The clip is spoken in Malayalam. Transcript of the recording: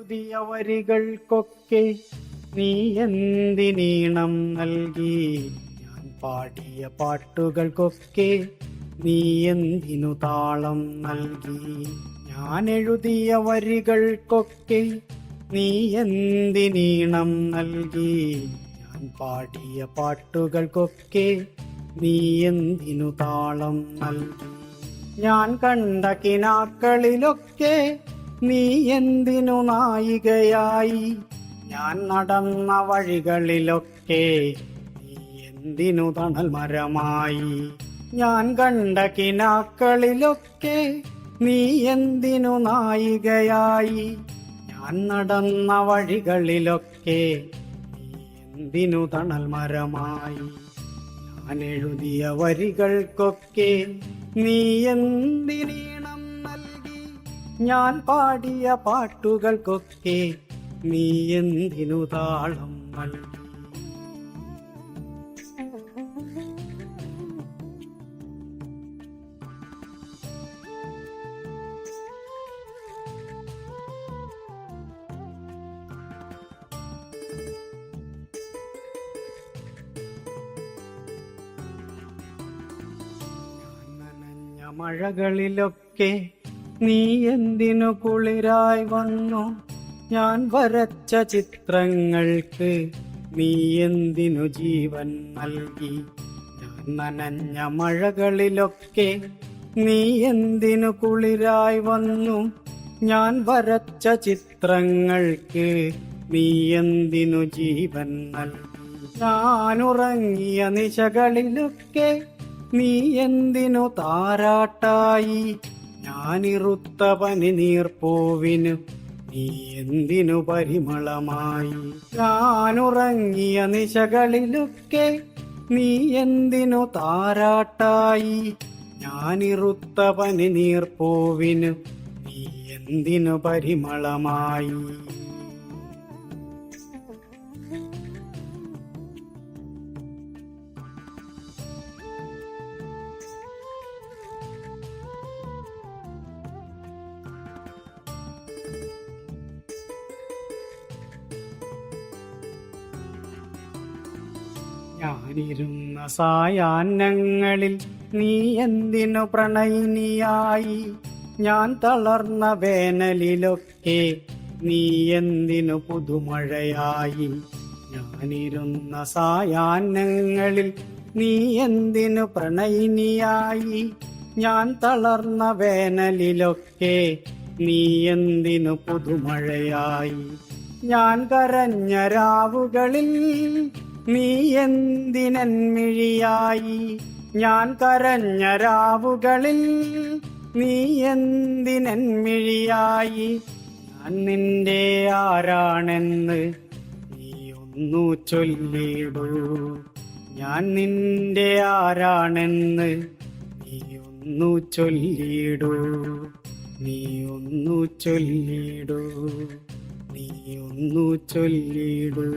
എഴുതിയ വരികൾക്കൊക്കെ നീ എന്തിനീണം നൽകി? ഞാൻ പാടിയ പാട്ടുകൾക്കൊക്കെ നീ എന്തിനു താളം നൽകി? ഞാൻ എഴുതിയ വരികൾക്കൊക്കെ നീ എന്തിനീണം നൽകി? ഞാൻ പാടിയ പാട്ടുകൾക്കൊക്കെ നീ എന്തിനു താളം നൽകി? ഞാൻ കണ്ട കിനാക്കളിലൊക്കെ നീ എന്തിനു നായികയായി? ഞാൻ നടന്ന വഴികളിലൊക്കെ നീ എന്തിനു തണൽ മരമായി? ഞാൻ കണ്ട കിനാക്കളിലൊക്കെ നീ എന്തിനു നായികയായി? ഞാൻ നടന്ന വഴികളിലൊക്കെ നീ എന്തിനു തണൽ മരമായി? ഞാൻ എഴുതിയ വരികൾക്കൊക്കെ നീ എന്തിനീണം നൽകി? ഞാൻ പാടിയ പാട്ടുകൾക്കൊക്കെ നീ എന്തിനു താളം നൽകി? മഴകളിലൊക്കെ നീ എന്തിനു കുളിരായി വന്നു? ഞാൻ വരച്ച ചിത്രങ്ങൾക്ക് നീ എന്തിനു ജീവൻ നൽകി? ഞാൻ നനഞ്ഞ മഴകളിലൊക്കെ നീ എന്തിനു കുളിരായി വന്നു? ഞാൻ വരച്ച ചിത്രങ്ങൾക്ക് നീ എന്തിനു ജീവൻ നൽകി? ഞാനുറങ്ങിയ നിശകളിലൊക്കെ നീ എന്തിനു താരാട്ടായി? ഞാനിറുത്ത പനിനീർപ്പൂവിനു നീ എന്തിനു പരിമളമായി? ഞാനുറങ്ങിയ നിശകളിലൊക്കെ നീ എന്തിനു താരാട്ടായി? ഞാനിറുത്ത പനിനീർപ്പൂവിനു നീ എന്തിനു പരിമളമായി? ഞാനിരുന്ന സായാഹ്നങ്ങളിൽ നീ എന്തിനു പ്രണയിനിയായി? ഞാൻ തളർന്ന വേനലിലൊക്കെ നീ എന്തിനു പുതുമഴയായി? ഞാനിരുന്ന സായാഹ്നങ്ങളിൽ നീ എന്തിനു പ്രണയിനിയായി? ഞാൻ തളർന്ന വേനലിലൊക്കെ നീ എന്തിനു പുതുമഴയായി? ഞാൻ കരഞ്ഞ രാവുകളിൽ നീ എന്തിനെൻമിഴിയായി? ഞാൻ കരഞ്ഞ രാവുകളിൽ നീ എന്തിനെൻമിഴിയായി? ഞാൻ നിന്റെ ആരാണെന്ന് നീ ഒന്നു ചൊല്ലിടൂ. ഞാൻ നിന്റെ ആരാണെന്ന് നീ ഒന്നു ചൊല്ലിടൂ. നീ ഒന്നു ചൊല്ലിടൂ. നീ ഒന്നു ചൊല്ലിടൂ.